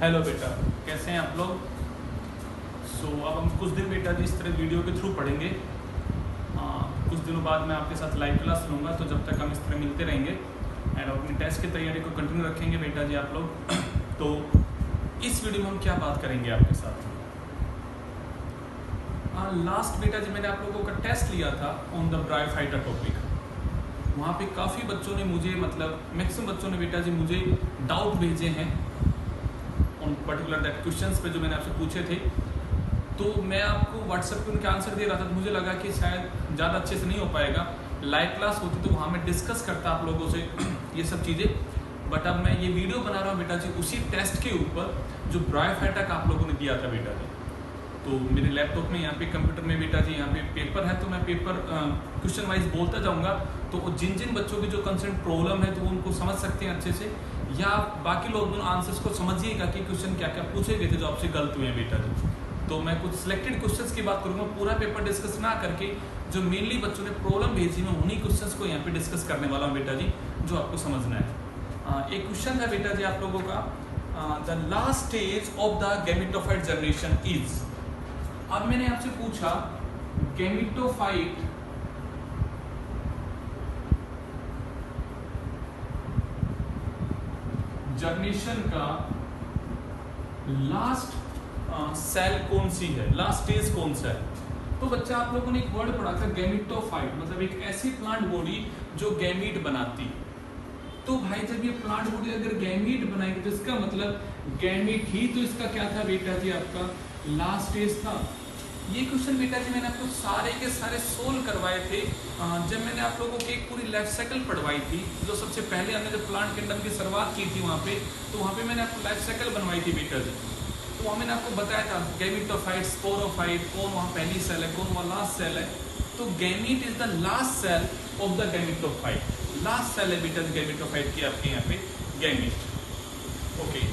Hello बेटा, कैसे हैं आप लोग। अब हम कुछ दिन बेटा जी इस तरह वीडियो के थ्रू पढ़ेंगे। कुछ दिनों बाद मैं आपके साथ लाइव क्लास लूँगा, तो जब तक हम इस तरह मिलते रहेंगे एंड अपनी टेस्ट की तैयारी को कंटिन्यू रखेंगे बेटा जी आप लोग। तो इस वीडियो में हम क्या बात करेंगे आपके साथ। लास्ट बेटा जी मैंने आप लोगों का टेस्ट लिया था ऑन द ब्रायोफाइटा टॉपिक। वहाँ पे काफ़ी बच्चों ने मुझे मैक्सिमम बच्चों ने बेटा जी मुझे डाउट भेजे हैं उन पर्टिकुलर दैट क्वेश्चंस पे जो मैंने आपसे पूछे थे। तो मैं आपको व्हाट्सएप पे उनके आंसर दे रहा था, तो मुझे लगा कि शायद ज़्यादा अच्छे से नहीं हो पाएगा। लाइव क्लास होती तो वहाँ मैं डिस्कस करता आप लोगों से ये सब चीज़ें, बट अब मैं ये वीडियो बना रहा हूँ बेटा जी उसी टेस्ट के ऊपर जो ब्रायोफाइटा का आप लोगों ने दिया था बेटा जी। तो मेरे लैपटॉप में यहाँ पे कंप्यूटर में बेटा जी यहाँ पे पेपर है, तो मैं पेपर क्वेश्चन वाइज बोलता जाऊँगा। तो जिन जिन बच्चों की जो कंसर्न प्रॉब्लम है तो उनको समझ सकते हैं अच्छे से, या बाकी लोग उन आंसर्स को समझिएगा कि क्वेश्चन क्या क्या पूछे गए थे जो आपसे गलत हुए हैं बेटा जी। तो मैं कुछ सिलेक्टेड क्वेश्चंस की बात करूँगा, पूरा पेपर डिस्कस ना करके जो मेनली बच्चों ने प्रॉब्लम भेजी मैं उन्हीं क्वेश्चंस को यहाँ पे डिस्कस करने वाला हूँ बेटा जी, जो आपको समझना है। एक क्वेश्चन है बेटा जी आप लोगों का, the last stage of the gametophyte generation is. अब मैंने आपसे पूछा गैमेटोफाइट जनरेशन का लास्ट सेल कौन सी है, लास्ट स्टेज कौन सा है। तो बच्चा आप लोगों ने एक वर्ड पढ़ा था गैमेटोफाइट, मतलब एक ऐसी प्लांट बॉडी जो गैमीट बनाती। तो भाई जब ये प्लांट बॉडी अगर गैमीट बनाएगी तो इसका मतलब गैमीट ही तो इसका क्या था बेटा जी आपका लास्ट स्टेज था। ये क्वेश्चन बेटा जी मैंने आपको सारे के सारे सोल्व करवाए थे जब मैंने आप लोगों की एक पूरी लाइफ साइकिल पढ़वाई थी। जो सबसे पहले हमने जब प्लांट किंगडम की शुरुआत की थी वहाँ पे, तो वहाँ पे मैंने आपको लाइफ साइकिल बनवाई थी बेटा जी। तो वहाँ मैंने आपको बताया था गैमेटोफाइट, स्पोरोफाइट, कौन वहाँ पहली सेल है कौन वहाँ लास्ट सेल है। तो gamete is the last cell of the gametophyte, last cell है बेटा जी गैमेटोफाइट की आपके यहाँ पे गैमीट। ओके,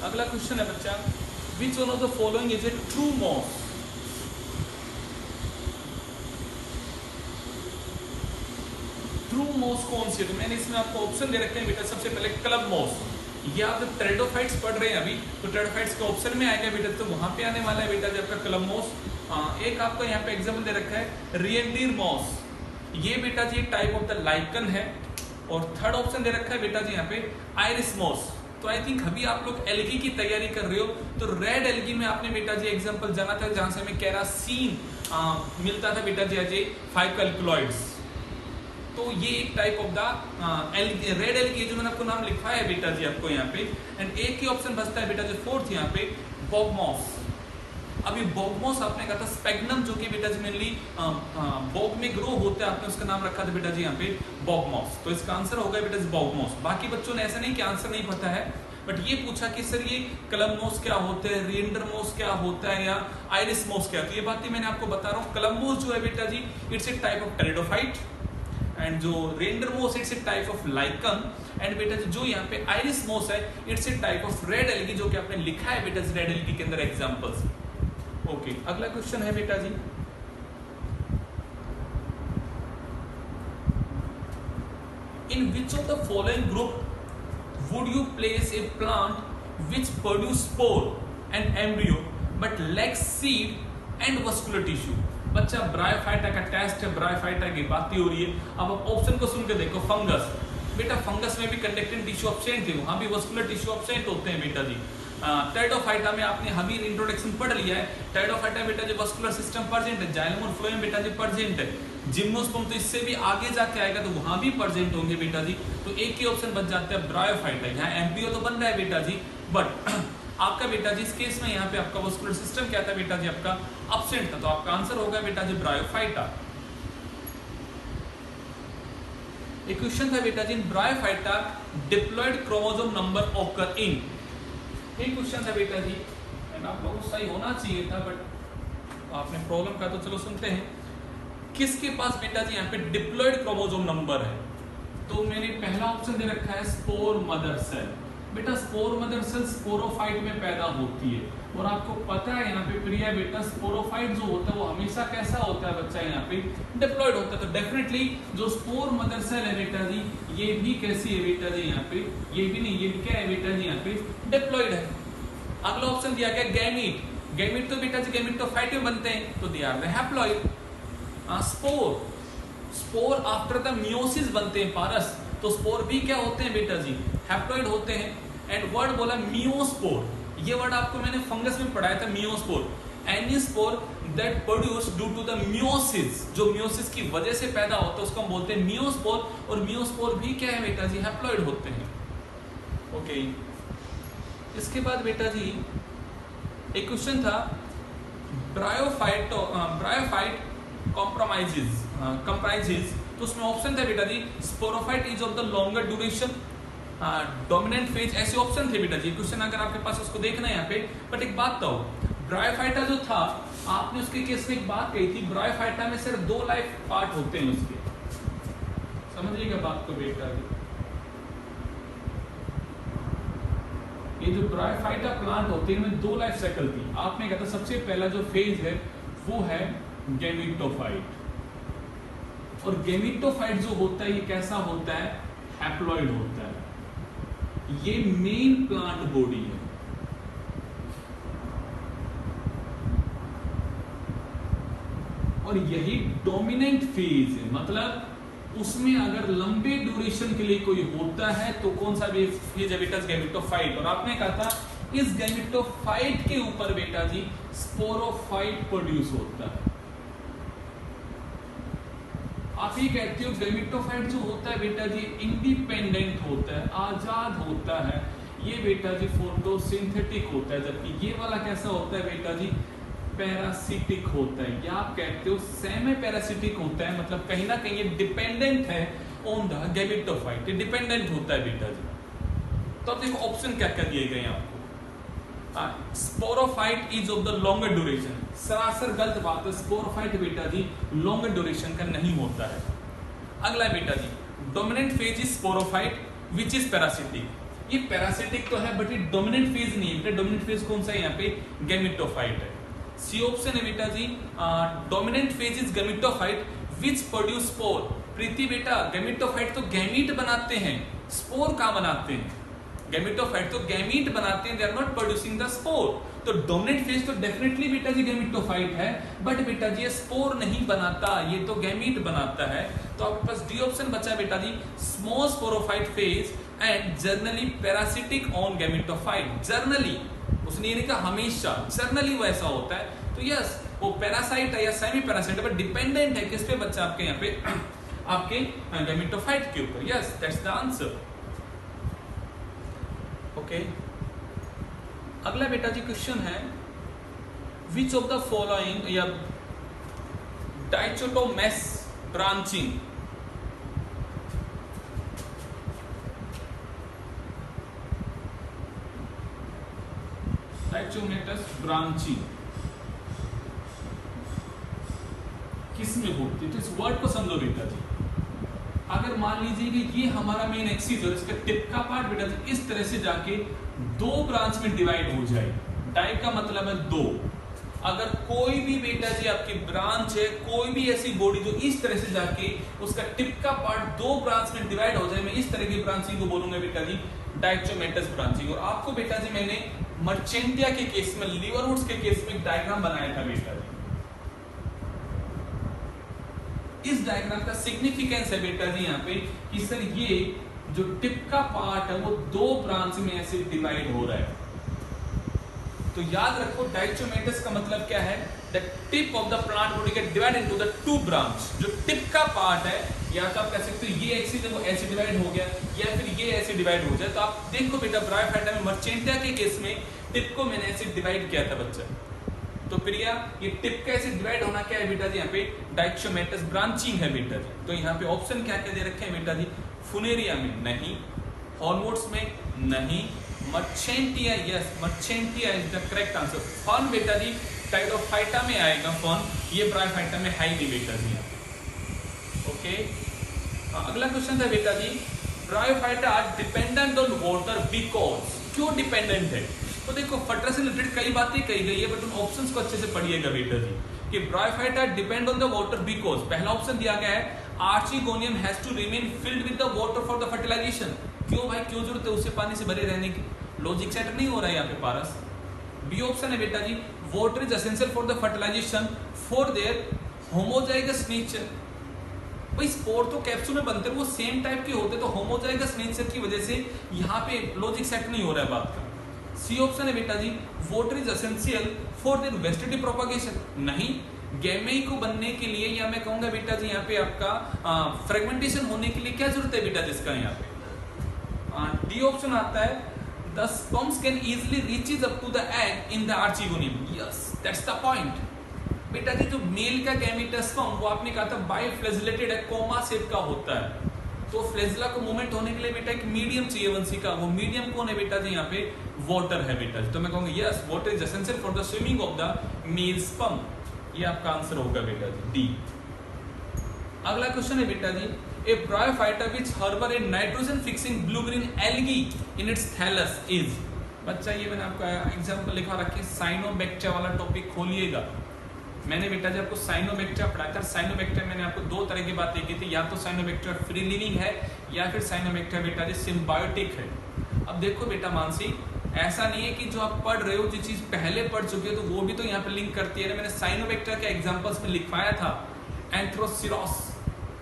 अगला क्वेश्चन है बच्चा, which one of the following is a true moss. True moss कौन सी है। तो मैंने इसमें आपको ऑप्शन दे रखे हैं बेटा। सबसे पहले क्लब मॉस, ये आप जब टेरिडोफाइट्स पढ़ रहे हैं अभी तो टेरिडोफाइट्स के ऑप्शन में आएगा बेटा, तो वहां पे आने वाला है बेटा जब आपका क्लब मॉस। एक आपका यहाँ पे एग्जाम्पल दे रखा है रिएंडीर मॉस, ये बेटा जी टाइप ऑफ द लाइकन है। और थर्ड ऑप्शन दे रखा है बेटा जी यहाँ पे आयरिस मॉस। तो आई थिंक अभी आप लोग एल्गी की तैयारी कर रहे हो, तो रेड एल्गी में आपने बेटा जी एग्जाम्पल जाना था जहां से हमें केरासीन मिलता था बेटा जी एज ए 5 अल्कलॉइड्स। तो ये एक type of the red algae जो मैंने आपको नाम लिखा है बेटा जी आपको यहाँ पे। एंड एक ही ऑप्शन बचता है बेटा जी फोर्थ यहाँ पे बॉगमॉस। अभी बॉगमॉस आपने कहा था स्पेग्नम, जो कि बेटा जी मेनली बॉग में ग्रो होता है, आपने उसका नाम रखा था बेटा जी यहाँ पे बॉगमॉस। तो इसका आंसर होगा बेटा जी बॉगमॉस। बाकी बच्चों ने ऐसा नहीं कि आंसर नहीं पता है, बट ये पूछा कि सर ये क्लबमॉस क्या होते हैं, रिएंडर मॉस क्या होता है, या आयरिस मॉस क्या। तो ये बातें मैंने आपको बता रहा हूँ। क्लबमॉस जो है बेटा जी it's a type of pteridophyte, and जो reindeer moss it's a type of lichen. And बेटा जो यहाँ पे आयरिस मॉस है it's a type of red algae, जो कि आपने लिखा है बेटा रेड एल्गी के अंदर एग्जांपल्स। ओके, अगला क्वेश्चन है बेटा जी, in which of the following group would you place a plant which produce spore and embryo but lacks seed and vascular tissue. बच्चा ब्रायोफाइटा का टेस्ट है, ब्रायोफाइटा की बातें हो रही है। अब आप ऑप्शन को सुन के देखो, फंगस, बेटा फंगस में भी कंडक्टिंग टिश्यू एब्सेंट है, वहां भी वस्कुलर टिश्यू एब्सेंट होते हैं बेटा जी। टेरिडोफाइटा में आपने अभी इंट्रोडक्शन पढ़ लिया है, टेरिडोफाइटा बेटा जी वस्कुलर सिस्टम प्रेजेंट है, जाइलम और फ्लोएम बेटा जी प्रेजेंट है, जिम्नोस्पर्म तो इससे भी आगे जाके आएगा तो वहां भी प्रेजेंट होंगे बेटा जी। तो एक ही ऑप्शन बच जाता है ब्रायोफाइटा। यहाँ एम्ब्रियो तो बन रहा है बेटा जी, बट आपका बेटा जी इस केस में यहाँ पे आपका वस्कुलर सिस्टम क्या था बेटा जी आपका एब्सेंट था। तो आपका आंसर होगा बेटा जी ब्रायोफाइटा। एक क्वेश्चन था बेटा जी, in bryophyta diploid chromosome number occur in. एक क्वेश्चन था बेटा जी, आप लोगों को सही होना चाहिए था बट आपने प्रॉब्लम का, तो चलो सुनते हैं। किसके पास बेटा जी यहाँ पे डिप्लॉयड क्रोमोसोम नंबर है। तो मैंने पहला ऑप्शन दे रखा है स्पोर मदर सेल। बेटा स्पोर मदर सेल स्पोरोफाइट में पैदा होती है, और आपको पता है यहाँ पे प्रिया बेटा स्पोरोफाइट जो होता है वो हमेशा कैसा होता है बच्चा यहाँ पे डिप्लॉयड होता है। तो डेफिनेटली जो स्पोर मदर सेल है बेटा जी ये भी कैसी है बेटा जी यहाँ पे, ये भी नहीं, ये भी क्या है बेटा जी यहाँ पे डिप्लॉयड है। अगला ऑप्शन दिया गया गैमीट, गैमीट तो बेटा जी गैमेटोफाइट में बनते हैं, तो they are the haploid. Spore, spore after the meiosis बनते हैं पारस, तो स्पोर भी क्या होते हैं बेटा जी, हैप्लॉइड होते हैं। एंड वर्ड बोला मियोस्पोर, ये वर्ड आपको मैंने फंगस में पढ़ाया था, meiospore, any spore that produce due to the meiosis, जो मियोसिस की वजह से पैदा होता है उसको हम बोलते हैं मियोस्पोर, और मियोस्पोर भी क्या है बेटा जी, हैप्लॉइड होते हैं। ओके, इसके बाद बेटा जी एक क्वेश्चन था, ब्रायोफाइट कंप्राइजेस, तो उसमें ऑप्शन था बेटा जी sporophyte is of the longer duration, dominant phase, ऐसे ऑप्शन थे बेटा जी। क्वेश्चन अगर आपके पास उसको देखना है यहाँ पे, बट एक बात तो ब्रायोफाइटा जो था, आपने उसके केस में एक बात कही थी, ब्रायोफाइटा में सिर्फ 2 लाइफ पार्ट होते हैं उसके, समझिएगा बात को बेटा जी। ये जो ब्रायोफाइटा प्लांट होते हैं इनमें 2 लाइफ साइकिल थी। आपने कहा था सबसे पहला जो फेज है वो है गैमेटोफाइट, और गैमेटोफाइट जो होता है ये कैसा होता है, हैप्लॉइड होता है, ये मेन प्लांट बॉडी है। और यही डोमिनेंट फेज है, मतलब उसमें अगर लंबे ड्यूरेशन के लिए कोई होता है तो कौन सा भी फेज है बेटा, गैमेटोफाइट। और आपने कहा था इस गैमेटोफाइट के ऊपर बेटा जी स्पोरोफाइट प्रोड्यूस होता है। आप ये कहते हो गैमेटोफाइट जो होता है बेटा जी इंडिपेंडेंट होता है, आजाद होता है, ये बेटा जी फोटोसिंथेटिक होता है, जबकि ये वाला कैसा होता है बेटा जी, पैरासिटिक होता है, या आप कहते हो सेमी पैरासिटिक होता है, मतलब कहीं ना कहीं ये डिपेंडेंट है ऑन द गैमेटोफाइट, ये डिपेंडेंट होता है बेटा जी। तो अब देखो ऑप्शन क्या क्या दिए गए हैं आपको, sporophyte is of the longer duration, सरासर गलत बात है, स्पोरोफाइट बेटा जी लॉन्गर ड्यूरेशन का नहीं होता है। अगला बेटा जी dominant phase is sporophyte which is parasitic, ये पैरासिटिक तो है बट ये डोमिनेंट फेज नहीं है। डोमिनेंट फेज कौन सा है यहाँ पे, गैमेटोफाइट है। सी ऑप्शन है बेटा जी dominant phase is gametophyte which produce spore. Preeti बेटा गैमेटोफाइट तो गैमीट बनाते हैं, स्पोर कहाँ बनाते हैं, गैमेटोफाइट तो गैमीट बनाते हैं, they are not producing the spore. तो डोमिनेंट फेज तो डेफिनेटली बेटा जी गैमेटोफाइट है, बट बेटा जी ये स्पोर नहीं बनाता, ये तो गैमीट बनाता है। तो आपके पास डी ऑप्शन बचा बेटा जी small sporophyte phase and generally parasitic on gametophyte. Generally उसने ये नहीं कहा हमेशा, जर्नली वो ऐसा होता है। तो यस वो पैरासाइट है या सेमी पैरासाइट है, बट डिपेंडेंट है किस पे बच्चा, आपके यहाँ पे आपके गैमेटोफाइट के ऊपर। Yes that's the answer. Okay, अगला बेटा जी क्वेश्चन है विच ऑफ द फॉलोइंग या डाइचोटोमेस ब्रांचिंग, डाइचोमेटस ब्रांचिंग किस में होती है, तो इस वर्ड को समझो बेटा जी। अगर मान लीजिए कि ये हमारा मेन एक्सिस है, इसका टिप का पार्ट बेटा जी इस तरह से जाके 2 ब्रांच में डिवाइड हो जाए, डाई का मतलब है 2। अगर कोई भी बेटा जी आपकी ब्रांच है, कोई भी ऐसी बॉडी जो इस तरह से जाके उसका टिप का पार्ट 2 ब्रांच में डिवाइड हो जाए, मैं इस तरह की ब्रांचिंग को बोलूंगा बेटा जी डाइचोमेटस ब्रांचिंग। और आपको बेटा जी मैंने मर्चेंटिया के केस में, लीवरवुड्स के केस में डायग्राम बनाया था बेटा जी। इस डायग्राम का सिग्निफिकेंस है बेटा जी यहाँ पे कि सर ये जो टिप का पार्ट है वो 2 ब्रांच में ऐसे डिवाइड हो रहा है। तो याद रखो डाइचोमेटस का मतलब क्या है, the tip of the plant body get divide into the 2 branch. जो टिप का पार्ट है, या तो आप कह सकते हो ये एक्सिस है वो ऐसे डिवाइड हो गया, या फिर ये ऐसे डिवाइड हो जाए। तो आप देखो बेटा ब्रायोफाइटा में मर्चेंटिया के केस में टिप को मैंने ऐसे डिवाइड किया था बच्चा। तो प्रिया ये टिप का ऐसे डिवाइड होना क्या है बेटा जी, यहाँ पे डाइचोमेटस ब्रांचिंग है बेटा जी। तो यहाँ पे ऑप्शन क्या क्या दे रखे हैं बेटा जी, फुनेरिया में नहीं, हॉर्नवुड्स में नहीं, marchantia, yes marchantia is the correct answer. Fern बेटा जी टाइडोफाइटा में आएगा फर्न, ये ब्रायोफाइटा में है ही नहीं बेटा जी। ओके, अगला क्वेश्चन था बेटा जी bryophyta dependent on water because, क्यों डिपेंडेंट है। तो देखो फटर से रिलेटेड कई बातें कही गई है, बट उन ऑप्शंस को अच्छे से पढ़िएगा बेटा जी कि bryophyta depend on the water because. पहला ऑप्शन दिया गया है archegonium has to remain filled with the water for the fertilization. क्यों भाई, क्यों जरूरत है उसे पानी से भरे रहने की, लॉजिक सेट नहीं हो रहा है यहाँ पे पारस। बी ऑप्शन है बेटा जी, water is essential for the fertilization for their homozygous nature. भाई स्पोर तो कैप्सूल में बनते हैं, वो सेम टाइप के होते, तो होमोजाइगस नेचर की वजह से यहाँ पे लॉजिक सेट नहीं हो रहा है बात का। सी ऑप्शन है बेटा जी, water is essential for their vegetative propagation. नहीं, गैमेई को बनने के लिए, या मैं कहूंगा बेटा जी यहाँ पे आपका फ्रेगमेंटेशन होने के लिए क्या जरूरत है बेटा जिसका यहाँ पे डी ऑप्शन आता है, the sperms can easily reaches up to the egg in the archegonium. Yes, that's the point बेटा जी। जो मेल का गैमेटस स्पर्म, वो आपने कहा था बाइफ्लैजिलेटेड है, कोमा शेप का होता है, तो फ्लैजिला को मूवमेंट होने के लिए बेटा एक मीडियम चाहिए वंशी का, वो मीडियम कौन है बेटा जी यहाँ पे, वाटर है बेटा जी। तो मैं कहूंगा yes, water is essential for the swimming of the mail sperm, ये आपका आंसर होगा बेटा जी, डी। अगला क्वेश्चन है बेटा जी, a bryophyta which harbour a nitrogen fixing blue green algae in its thallus is. बच्चा ये मैंने आपका एग्जांपल लिखा रखा है, साइनोबैक्टीरिया वाला टॉपिक खोलिएगा। मैंने बेटा जी आपको साइनोबैक्टीरिया पढ़ाया था। साइनोबैक्टीरिया मैंने आपको दो तरह की बात देखी थी, या तो साइनोबैक्टीरिया फ्री लिविंग है, या फिर साइनोबैक्टीरिया बेटा जी सिम्बायोटिक है। अब देखो बेटा मानसी, ऐसा नहीं है कि जो आप पढ़ रहे हो जो चीज पहले पढ़ चुके हो तो वो भी तो यहाँ पे लिंक करती है ना। मैंने साइनोबैक्टीरिया के एग्जांपल्स में लिखवाया था एंथ्रोसिरोस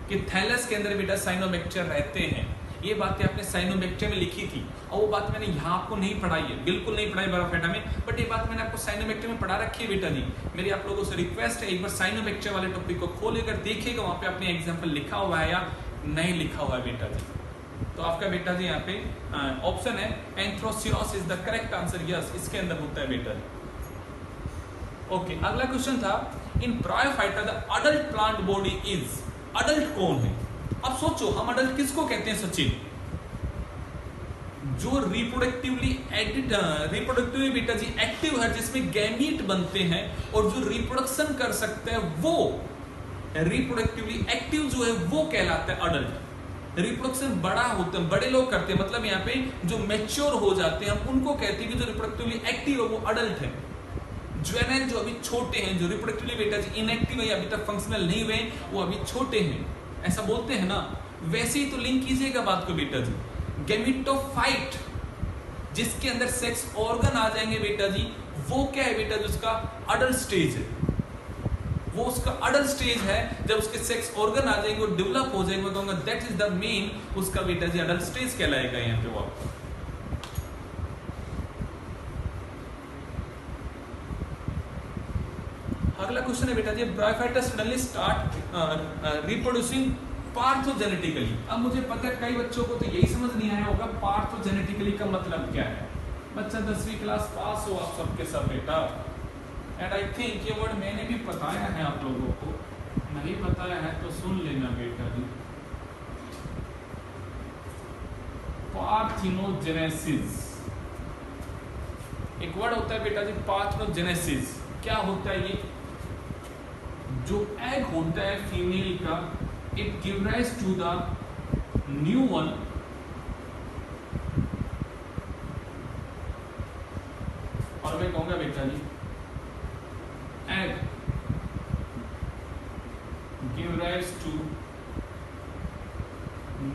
कि थैलस के अंदर बेटा साइनोबैक्टीरिया रहते हैं, ये बातें आपने साइनोबैक्टीरिया में लिखी थी, और वो बात मैंने यहाँ आपको नहीं पढ़ाई है, बिल्कुल नहीं पढ़ाई ब्रायोफाइटा में, बट ये बात मैंने आपको साइनोबैक्टीरिया में पढ़ा रखी है बेटा जी। मेरी आप लोगों से रिक्वेस्ट है, एक बार साइनोबैक्टीरिया वाले टॉपिक को खोलेकर देखिएगा, वहाँ पे आपने एग्जाम्पल लिखा हुआ है या नहीं लिखा हुआ है बेटा जी। तो आपका बेटा जी यहाँ पे ऑप्शन है anthoceros is the correct answer, yes इसके अंदर होता है बेटा जी। ओके, अगला क्वेश्चन था, in bryophyta the adult plant body is, adult कौन है? अब सोचो हम अडल्ट किसको कहते हैं सचिन? जो रिप्रोडक्टिवली बेटा जी एक्टिव है, जिसमें गैमीट बनते हैं और जो रिप्रोडक्शन कर सकते हैं, वो रिप्रोडक्टिवली एक्टिव जो है वो कहलाता है अडल्ट। रिप्रोडक्शन बड़ा होता है, बड़े लोग करते हैं, मतलब यहाँ पे जो मैच्योर हो जाते हैं हम उनको कहते हैं कि जो रिप्रोडक्टिवली एक्टिव है वो अडल्ट है। जुवेनाइल जो अभी छोटे हैं, जो रिप्रोडक्टिवली बेटा जी इनएक्टिव है, अभी तक फंक्शनल नहीं हुए, वो अभी छोटे हैं, ऐसा बोलते हैं ना। वैसे ही तो लिंक कीजिएगा बात को बेटा जी। गैमेटोफाइट जिसके अंदर सेक्स ऑर्गन आ जाएंगे बेटा जी, वो क्या है बेटा जी, उसका अडल्ट स्टेज है, वो उसका अडल्ट स्टेज है। जब उसके सेक्स ऑर्गन आ जाएंगे और डेवलप हो जाएंगे, मैं कहूंगा दैट इज द मेन, उसका बेटा जी अडल्ट स्टेज कहलाएगा यहाँ पे वो आपको। अगला क्वेश्चन है बेटा जी, ब्रायोफाइटा सडनली स्टार्ट रिप्रोड्यूसिंग पार्थोजेनेटिकली। अब मुझे पता है कई बच्चों को तो यही समझ नहीं आया होगा पार्थोजेनेटिकली का मतलब क्या है। बच्चा 10वीं क्लास पास हो आप सबके सब बेटा, एंड आई थिंक ये वर्ड मैंने भी बताया है आप लोगों को, नहीं बताया है तो सुन लेना बेटा जी। पार्थेनोजेनेसिस एक वर्ड होता है बेटा जी, पार्थेनोजेनेसिस। क्या होता है ये? जो एग होता है फीमेल का, it gives rise to the new one और मैं कहूंगा बेटा जी egg give rise to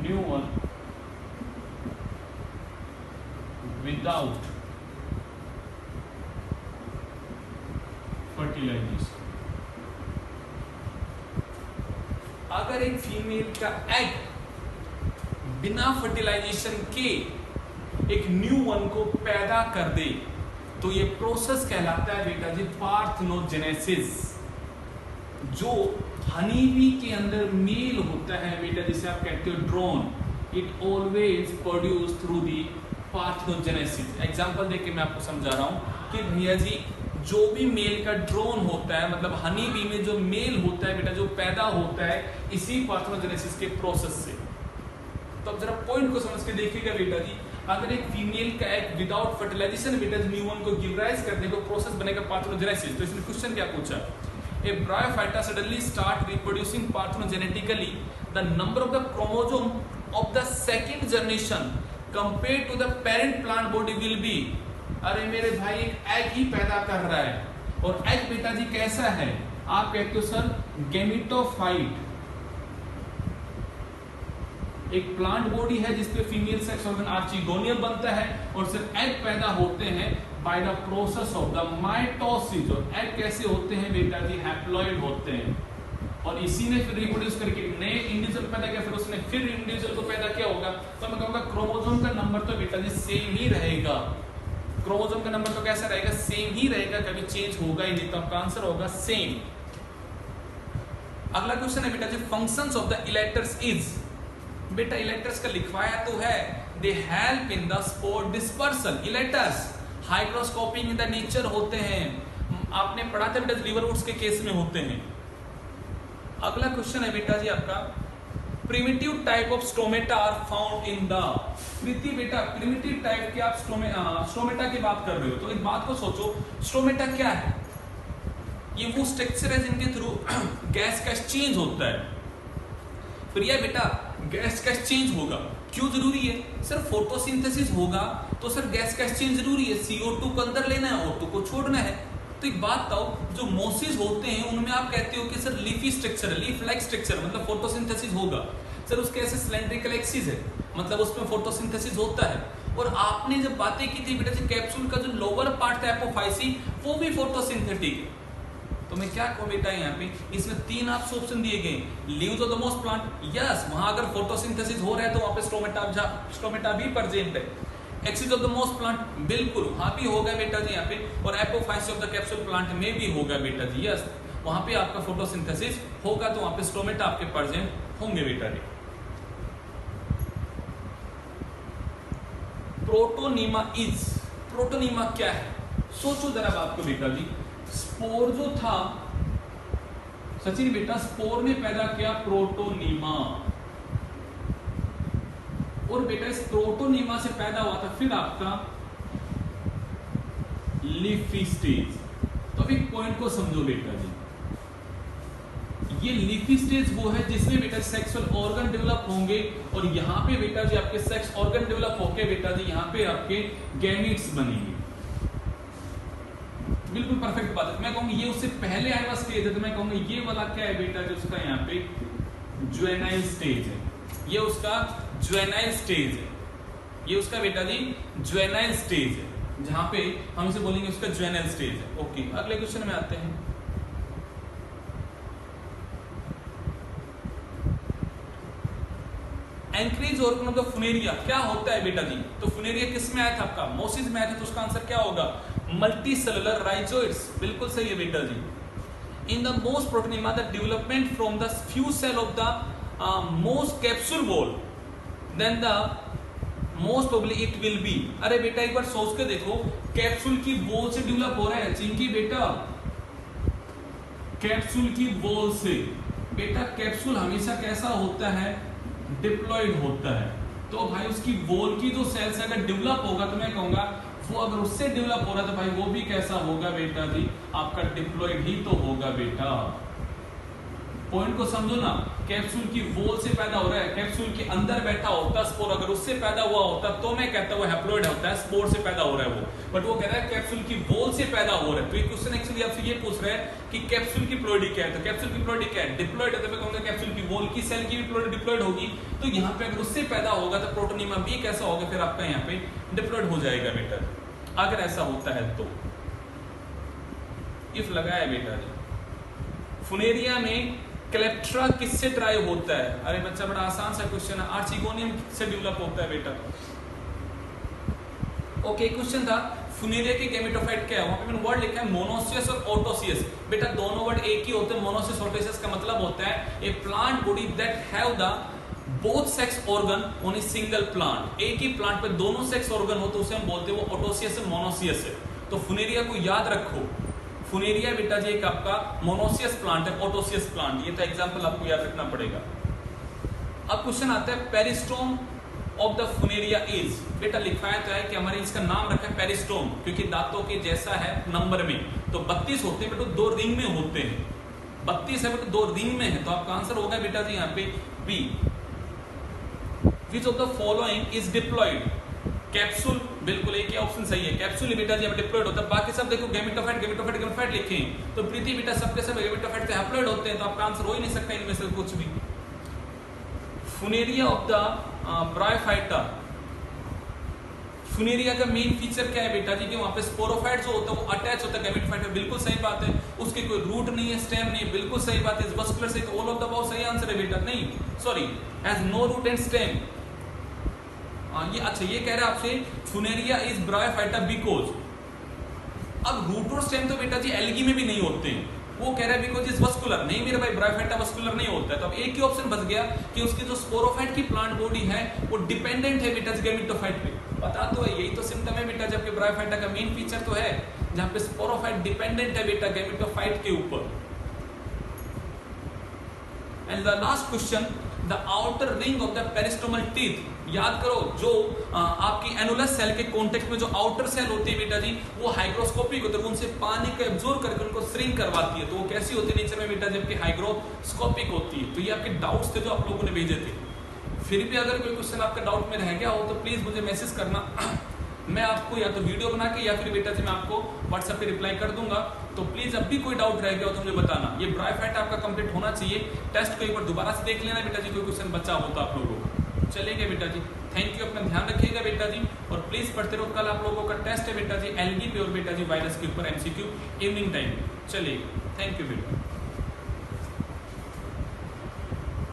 new one without fertilization। अगर एक फीमेल का एग बिना फर्टिलाइजेशन के एक न्यू वन को पैदा कर दे तो ये प्रोसेस कहलाता है बेटा जी पार्थेनोजेनेसिस। जो हनी बी के अंदर मेल होता है बेटा, जिसे आप कहते हो drone, it always produce through the parthenogenesis. Example देके मैं आपको समझा रहा हूं कि भैया जी जो भी मेल का ड्रोन होता है, मतलब हनी बी में जो मेल होता है बेटा, जो पैदा होता है इसी पार्थेनोजेनेसिस के प्रोसेस से। तो अब जरा पॉइंट को समझ के देखिएगा बेटा जी, अगर एक फीमेल का एग विदाउट फर्टिलाइजेशन बेटा न्यू वन को गिव राइज करने को प्रोसेस बनेगा पार्थेनोजेनेसिस। तो इसमें क्वेश्चन क्या पूछा, a bryophyta suddenly start reproducing parthenogenetically the number of the chromosome of the second generation compared to the parent plant body will be. अरे मेरे भाई एक एग ही पैदा कर रहा है, और एग बेटा जी कैसा है, आप कहते हो सर गैमेटोफाइट। एक प्लांट बॉडी है जिसपे फीमेल सेक्स ऑर्गन आर्चिगोनियम बनता है और सिर्फ एग पैदा होते हैं by the process of the mitosis. और एग कैसे होते हैं बेटा जी, हैप्लॉइड होते हैं, और इसी ने फिर रिप्रोड्यूस करके नए इंडिविजुअल पैदा किया, फिर उसने फिर इंडिविजुअल को पैदा किया होगा। तो मैं कहूंगा क्रोमोसोम का नंबर तो बेटा जी सेम ही रहेगा, क्रोमोसोम का नंबर तो कैसा रहेगा, सेम ही रहेगा, कभी चेंज होगा ही नहीं। तो आपका आंसर होगा सेम। अगला क्वेश्चन है बेटा जी, functions of the elaters is. बेटा इलेक्टर्स का लिखवाया तो है, they help in the spore dispersal. Elaters hygroscopic in the nature होते हैं, आपने पढ़ा था बेटा लिवरवुड्स के केस में होते हैं। अगला क्वेश्चन है बेटा जी आपका, primitive type of stomata are found in the. Preeti बेटा प्रिमिटिव टाइप के आप स्टोमेटा की बात कर रहे हो, तो एक बात को सोचो, स्टोमेटा क्या है? ये वो स्ट्रक्चर है जिनके थ्रू गैस का एक्सचेंज होता है। फिर यह बेटा गैस का एक्सचेंज होगा, क्यों जरूरी है? सर फोटोसिंथेसिस होगा तो सर गैस का एक्सचेंज जरूरी है, CO2 को अंदर लेना है, O2 को छोड़ना है। तो एक बात बताओ, जो मोसिस होते हैं उनमें आप कहते हो कि सर लीफी स्ट्रक्चर है, लीफ लाइक स्ट्रक्चर, मतलब फोटोसिंथेसिस होगा। सर उसके ऐसे सिलेंड्रिकल एक्सिस है, मतलब उसमें फोटोसिंथेसिस होता है। और आपने जब बातें की थी बेटा जी कैप्सूल का जो लोअर पार्ट है एपोफाइसी, वो भी फोटोसिंथेटिक है। तो मैं क्या कहूँ बेटा यहाँ पे, इसमें 3 आपसे ऑप्शन दिए गए, leaves of the most plant, yes वहां अगर फोटोसिंथेसिस हो रहा है तो वहां पे स्टोमेटा भी प्रेजेंट है। Axis of the most plant, बिल्कुल वहां भी होगा बेटा जी यहाँ पे, और एपोफाइसी ऑफ द कैप्सूल प्लांट में भी होगा बेटा जी, यस वहां पे आपका फोटोसिंथेसिस होगा, तो वहां पे स्टोमेटा आपके प्रेजेंट होंगे बेटा जी। प्रोटोनीमा इज, प्रोटोनीमा क्या है? सोचो जरा बात को बेटा जी, स्पोर जो था सचिन बेटा, स्पोर ने पैदा किया प्रोटोनीमा, और बेटा इस प्रोटोनीमा से पैदा हुआ था फिर आपका लीफी स्टेज। तो अब एक पॉइंट को समझो बेटा जी, ये लीफी स्टेज वो है जिसमें बेटा सेक्सुअल ऑर्गन डेवलप होंगे, और यहाँ पे बेटा जी आपके सेक्स ऑर्गन डेवलप होके बेटा जी यहाँ पे आपके गैमीट्स बनेंगे। बिल्कुल परफेक्ट बात है। मैं कहूंगा ये उससे पहले आया हुआ स्टेज है, तो मैं कहूंगा ये वाला क्या है बेटा जी, उसका यहाँ पे जुवेनाइल स्टेज है, ये उसका जुवेनाइल स्टेज है, ये उसका बेटा जी जुवेनाइल स्टेज है, जहां पे हम इसे बोलेंगे उसका जुवेनाइल स्टेज है। ओके, अगले क्वेश्चन में आते हैं। एंक्रीज ऑर्गन ऑफ द फुनेरिया क्या होता है बेटा जी? तो फुनेरिया किस में आया था आपका? मोसिस में आया था, तो उसका आंसर क्या होगा? मल्टी सेलुलर राइजोइड्स, बिल्कुल सही है बेटा जी। In the most protonema the development from the few cell of the most capsule wall, then the most probably it will be. अरे बेटा एक बार सोच के देखो, कैप्सूल की वॉल से डेवलप हो रहा है चिंकी बेटा, कैप्सूल की वॉल से। बेटा कैप्सूल हमेशा कैसा होता है? डिप्लॉइड होता है। तो भाई उसकी वॉल की जो सेल्स अगर डेवलप होगा, तो मैं कहूंगा वो अगर उससे डेवलप हो रहा है तो भाई वो भी कैसा होगा बेटा जी, आपका डिप्लॉइड ही तो होगा बेटा। पॉइंट को समझो ना, कैप्सूल की वॉल से पैदा हो रहा है, कैप्सूल के अंदर बैठा होता स्पोर, अगर उससे पैदा हुआ होता तो मैं कहता हूँ हैप्लॉइड होता है, स्पोर से पैदा हो रहा है वो, बट वो कह रहा है कैप्सूल की वॉल से पैदा हो रहा है। तो ये क्वेश्चन एक्चुअली आपसे ये पूछ रहा है कि कैप्सूल की प्लॉइडी क्या है, तो कैप्सूल की प्लॉइडी क्या है? डिप्लॉइड है। तो मैं कहूंगा कैप्सूल की वॉल की सेल की भी प्लॉइडी डिप्लॉइड होगी, तो यहाँ पे अगर उससे पैदा होगा तो प्रोटोनीमा भी कैसा होगा, फिर आपका यहाँ पे डिप्लॉइड हो जाएगा बेटा, अगर ऐसा होता है तो। इफ लगाया बेटा जी। फुनेरिया में क्लेप्ट्रा किससे ड्राइव होता है? अरे बच्चा बड़ा आसान सा क्वेश्चन है, आर्चिगोनियम से डेवलप होता है बेटा। ओके, क्वेश्चन था फुनेरिया के गैमेटोफाइट क्या है? वहां पे मैंने वर्ड लिखा है मोनोसियस और ऑटोसियस। बेटा दोनों वर्ड एक ही होते हैं, मोनोसियस ऑटोसियस का मतलब होता है a plant body that have the both sex organ on a single plant. एक ही प्लांट पे दोनों सेक्स ऑर्गन हो तो उसे हम बोलते हैं वो ऑटोसियस है, मोनोसियस है। तो फुनेरिया को याद रखो, फुनेरिया बेटा जी एक आपका मोनोसियस प्लांट है, ऑटोसियस प्लांट, ये तो एग्जांपल आपको याद रखना पड़ेगा। अब क्वेश्चन आता है पेरिस्टोम ऑफ द फुनेरिया इज। बेटा लिखवाया तो है कि हमारे इसका नाम रखा है पेरिस्टोम, क्योंकि दांतों के जैसा है नंबर में, तो 32 होते हैं बेटा, 2 रिंग में होते हैं। 32 है बेटा, 2 रिंग में है, तो आपका आंसर होगा बेटा जी यहाँ पे B. Which of the following is diploid? Capsule, बिल्कुल एक ही ऑप्शन सही है, कैप्सूल बेटा जी डिप्लॉइड होता है। बाकी सब देखो गैमेटोफाइट गैमेटोफाइट गैमेटोफाइट लिखे हैं, तो प्रीति बेटा सबके सब गैमेटोफाइट से हैप्लॉइड होते हैं, तो आपका आंसर हो ही नहीं सकता इनमें से कुछ भी। फुनेरिया ऑफ द ब्रायोफाइटा, फुनेरिया का मेन फीचर क्या है बेटा जी कि वहां पे स्पोरोफाइट जो होता है वो अटैच होता है गैमेटोफाइट में, बिल्कुल सही बात है। उसके कोई रूट नहीं है, स्टेम नहीं है, बिल्कुल सही बात है। वस्कुलर से ऑल ऑफ द अबव सही आंसर है बेटा, नहीं sorry, has no root and stem. ये अच्छा ये कह रहा है आपसे फुनेरिया इज ब्रायोफाइटा बिकॉज, अब रूट और स्टेम तो बेटा जी एल्गी में भी नहीं होते हैं, वो कह रहा है बिकॉज इज वस्कुलर, नहीं मेरे भाई ब्रायोफाइटा वस्कुलर नहीं होता है। तो अब एक ही ऑप्शन बच गया कि उसकी जो स्पोरोफाइट की प्लांट बॉडी है वो डिपेंडेंट है बेटा गैमेटोफाइट पे, पता तो है, यही तो सिम्टम है बेटा, जबकि ब्रायोफाइटा का मेन फीचर तो है जहां पे स्पोरोफाइट डिपेंडेंट है बेटा गैमेटोफाइट के ऊपर। And the last question, the outer ring of the peristomal teeth, याद करो जो आपकी एनुलस सेल के कॉन्टेक्स्ट में जो आउटर सेल होती है बेटा जी वो हाइग्रोस्कोपिक होती है, उनसे पानी को एब्जॉर्ब करके उनको श्रिंक करवाती है, तो वो कैसी होती है नेचर में बेटा, जबकि हाइग्रोस्कोपिक होती है। तो ये आपके डाउट्स थे जो आप लोगों ने भेजे थे। फिर भी अगर कोई क्वेश्चन आपका डाउट में रह गया हो तो प्लीज मुझे मैसेज करना, मैं आपको या तो वीडियो बना के या फिर बेटा जी मैं आपको व्हाट्सएप पे रिप्लाई कर दूंगा। तो प्लीज अब भी कोई डाउट रह गया हो तो मुझे बताना। ये ब्रायोफाइट आपका कंप्लीट होना चाहिए, टेस्ट को एक बार दोबारा से देख लेना बेटा जी, कोई क्वेश्चन बचा हो तो आप लोगों को। चलेगा बेटा जी, थैंक यू, अपना ध्यान रखिएगा बेटा जी, और प्लीज पढ़ते रहो। कल आप लोगों का टेस्ट है बेटा जी एलगी पे और बेटा जी वायरस के ऊपर एमसीक्यू इवनिंग टाइम। चलिए, थैंक यू बेटा।